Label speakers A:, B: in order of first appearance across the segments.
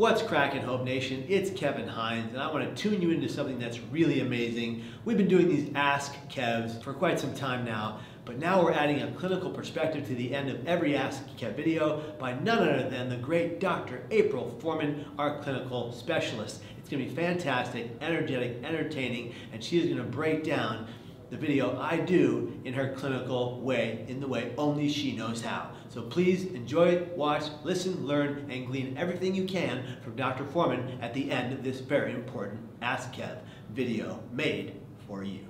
A: What's crackin', Hope Nation? It's Kevin Hines, and I want to tune you into something that's really amazing. We've been doing these Ask Kevs for quite some time now, but now we're adding a clinical perspective to the end of every Ask Kev video by none other than the great Dr. April Foreman, our clinical specialist. It's going to be fantastic, energetic, entertaining, and she is going to break down the video I do in her clinical way, in the way only she knows how. So please enjoy, watch, listen, learn, and glean everything you can from Dr. Foreman at the end of this very important Ask Kev video made for you.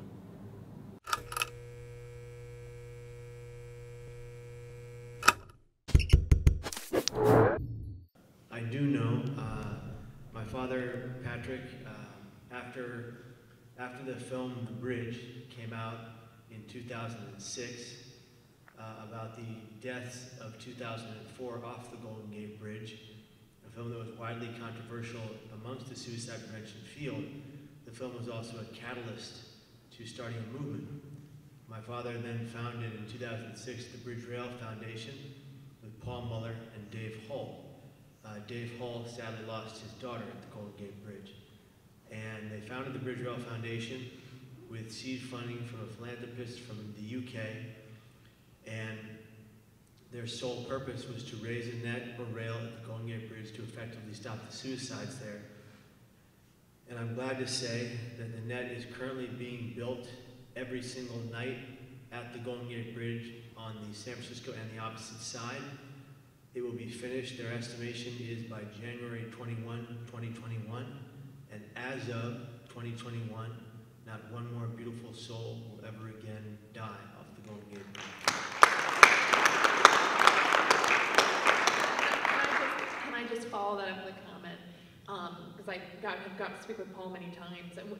A: I do know my father, Patrick, after the film The Bridge came out in 2006, about the deaths of 2004 off the Golden Gate Bridge, a film that was widely controversial amongst the suicide prevention field. The film was also a catalyst to starting a movement. My father then founded in 2006 the Bridge Rail Foundation with Paul Muller and Dave Hull. Dave Hull sadly lost his daughter at the Golden Gate Bridge. And they founded the Bridge Rail Foundation with seed funding from a philanthropist from the UK. And their sole purpose was to raise a net or rail at the Golden Gate Bridge to effectively stop the suicides there. And I'm glad to say that the net is currently being built every single night at the Golden Gate Bridge on the San Francisco and the opposite side. It will be finished, their estimation is by January 21, 2021. And as of 2021, not one more beautiful soul will ever again die off the Golden Gate Bridge.
B: Can I just follow that up with a comment? Because I've got to speak with Paul many times, and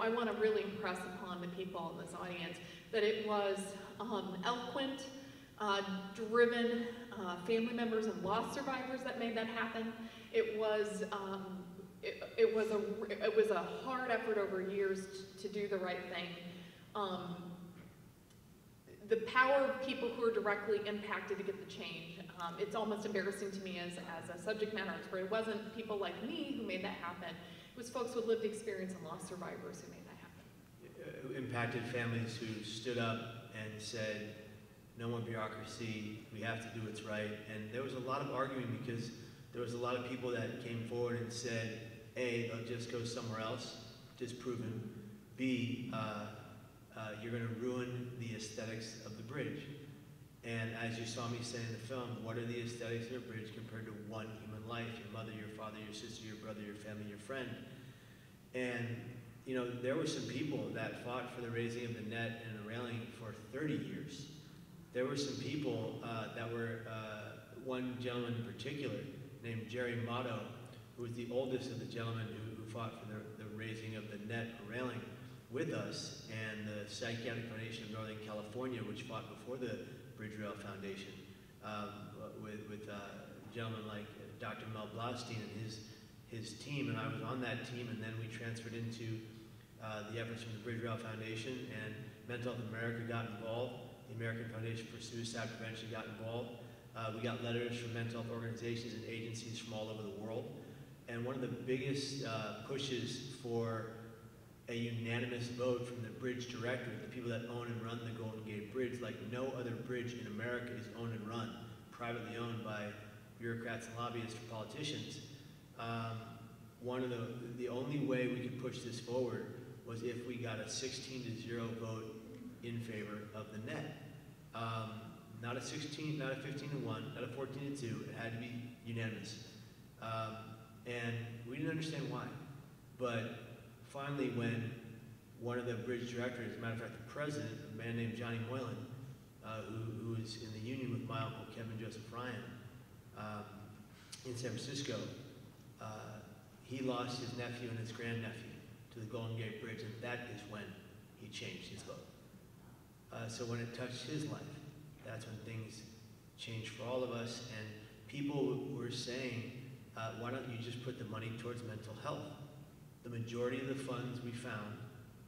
B: I want to really impress upon the people in this audience that it was eloquent, driven family members and loss survivors that made that happen. It was a hard effort over years to do the right thing. The power of people who are directly impacted to get the change. It's almost embarrassing to me as a subject matter expert. It wasn't people like me who made that happen. It was folks with lived experience and loss survivors who made that happen.
A: Impacted families who stood up and said, no more bureaucracy, we have to do what's right. And there was a lot of arguing because there was a lot of people that came forward and said, A, they'll just go somewhere else, disproven. B, you're going to ruin the aesthetics of the bridge. And as you saw me say in the film, what are the aesthetics of a bridge compared to one human life? Your mother, your father, your sister, your brother, your family, your friend. And, you know, there were some people that fought for the raising of the net and the railing for 30 years. There were some people that were, one gentleman in particular named Jerry Motto, who was the oldest of the gentlemen who fought for the raising of the net or railing with us, and the Psychiatric Foundation of Northern California, which fought before the Bridge Rail Foundation, with a gentleman like Dr. Mel Blaustein and his team, and I was on that team, and then we transferred into the efforts from the Bridge Rail Foundation, and Mental Health America got involved, the American Foundation for Suicide Prevention got involved. We got letters from mental health organizations and agencies from all over the world. And one of the biggest pushes for a unanimous vote from the bridge director, the people that own and run the Golden Gate Bridge, like no other bridge in America is owned and run, privately owned by bureaucrats and lobbyists for politicians. The only way we could push this forward was if we got a 16-0 vote in favor of the net. Not a 16, not a 15-1, not a 14-2. It had to be unanimous. And we didn't understand why. But finally, when one of the bridge directors, as a matter of fact, the president, a man named Johnny Moylan, who is in the union with my uncle Kevin Joseph Ryan in San Francisco, he lost his nephew and his grandnephew to the Golden Gate Bridge, and that is when he changed his vote. So when it touched his life, that's when things changed for all of us, and people were saying, why don't you just put the money towards mental health? The majority of the funds we found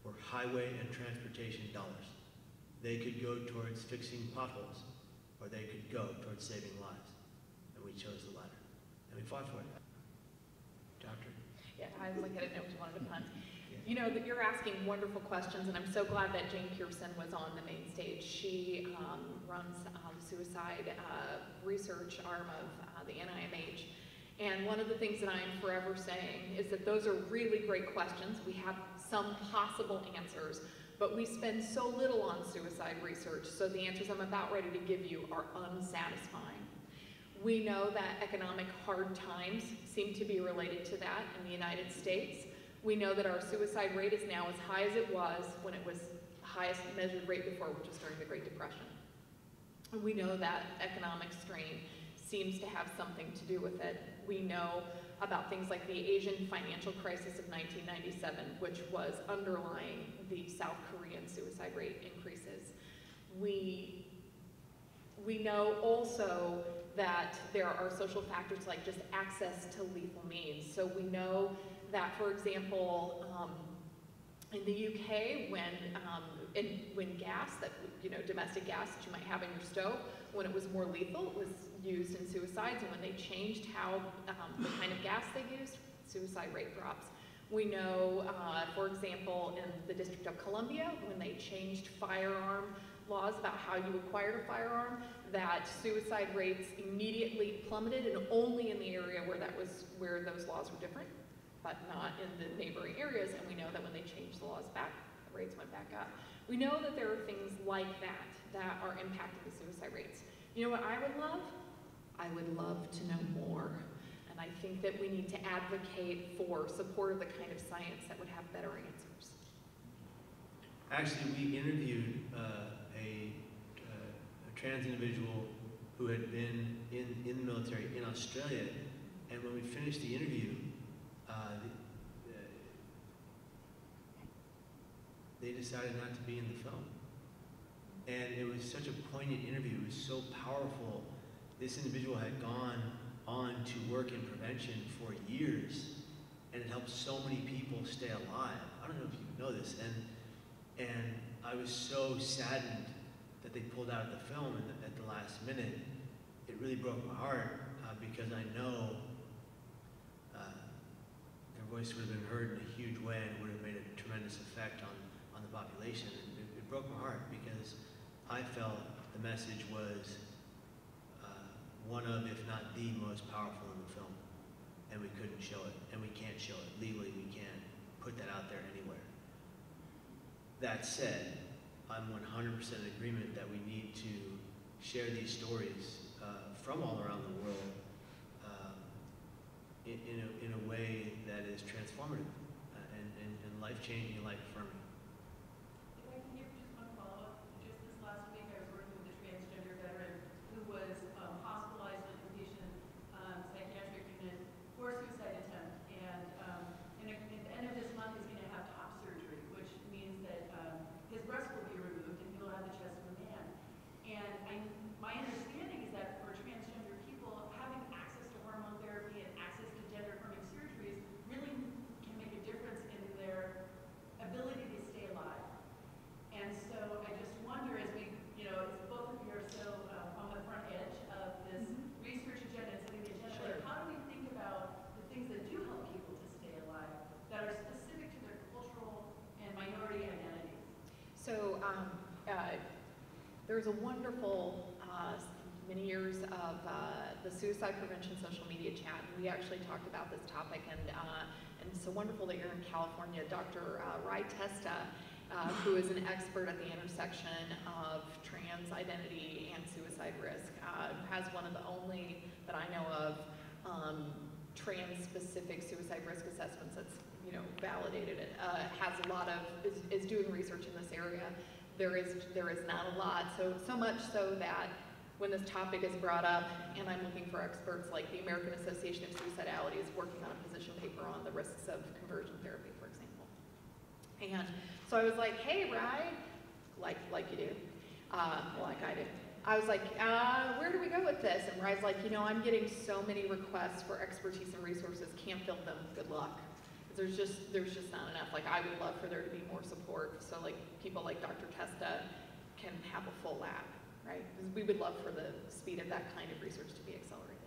A: were highway and transportation dollars. They could go towards fixing potholes, or they could go towards saving lives. And we chose the latter, and we fought for it.
B: I was like, I didn't know if you wanted to punt. You know, that you're asking wonderful questions, and I'm so glad that Jane Pearson was on the main stage. She runs the suicide research arm of the NIMH. And one of the things that I am forever saying is that those are really great questions. We have some possible answers, but we spend so little on suicide research, so the answers I'm about ready to give you are unsatisfying. We know that economic hard times seem to be related to that in the United States. We know that our suicide rate is now as high as it was when it was the highest measured rate before, which was during the Great Depression. And we know that economic strain seems to have something to do with it. We know about things like the Asian financial crisis of 1997, which was underlying the South Korean suicide rate increases. We know also that there are social factors like just access to lethal means. So we know that, for example, in the UK, when gas, domestic gas that you might have in your stove, when it was more lethal, it was used in suicides, and when they changed how the kind of gas they used, suicide rate drops. We know, for example, in the District of Columbia, when they changed firearm laws about how you acquired a firearm, that suicide rates immediately plummeted, and only in the area where those laws were different, but not in the neighboring areas. And we know that when they changed the laws back, the rates went back up. We know that there are things like that are impacting the suicide rates. You know what I would love? I would love to know more. And I think that we need to advocate for support of the kind of science that would have better answers.
A: Actually, we interviewed a trans individual who had been in the military in Australia, and when we finished the interview, they decided not to be in the film. And it was such a poignant interview. It was so powerful. This individual had gone on to work in prevention for years, and it helped so many people stay alive. I don't know if you know this, and I was so saddened that they pulled out of the film at the last minute. It really broke my heart because I know their voice would have been heard in a huge way and would have made a tremendous effect on the population. It broke my heart because I felt the message was one of, if not the most powerful in the film, and we couldn't show it, and we can't show it. Legally, we can't put that out there anywhere. That said, I'm 100% in agreement that we need to share these stories from all around the world in a way that is transformative and life-changing and life-affirming.
C: If I can give just one follow-up, just this last week I was working with a transgender veteran who was hospitalized in an inpatient psychiatric unit for a suicide attempt, and at the end of this month he's going to have top surgery, which means that his breast will be removed and he'll have the chest of a man. And my understanding is that for transgender people, having access to hormone therapy and access to gender-affirming surgeries really can make a difference in their ability to stay alive. And so I just wonder, as we, as both of you are so on the front edge of this research agenda and setting the agenda,
B: Sure.
C: how do we think about the things that do help people to stay alive, that are specific to their cultural and minority identities?
B: So there's a wonderful many years of the suicide prevention social media chat, and we actually talked about this topic, and it's so wonderful that you're in California. Dr. Rai Testa, who is an expert at the intersection of trans identity and suicide risk, has one of the only that I know of trans-specific suicide risk assessments that's validated. It has a lot of is doing research in this area. There is not a lot, so much so that when this topic is brought up, and I'm looking for experts like the American Association of Suicidality is working on a position paper on the risks of conversion therapy, for example. And so I was like, hey, Rai, like you do, like I do. I was like, where do we go with this? And Rai's like, I'm getting so many requests for expertise and resources, can't fill them, good luck. There's just not enough. Like, I would love for there to be more support, so like people like Dr. Testa can have a full lab, right? Because we would love for the speed of that kind of research to be accelerated.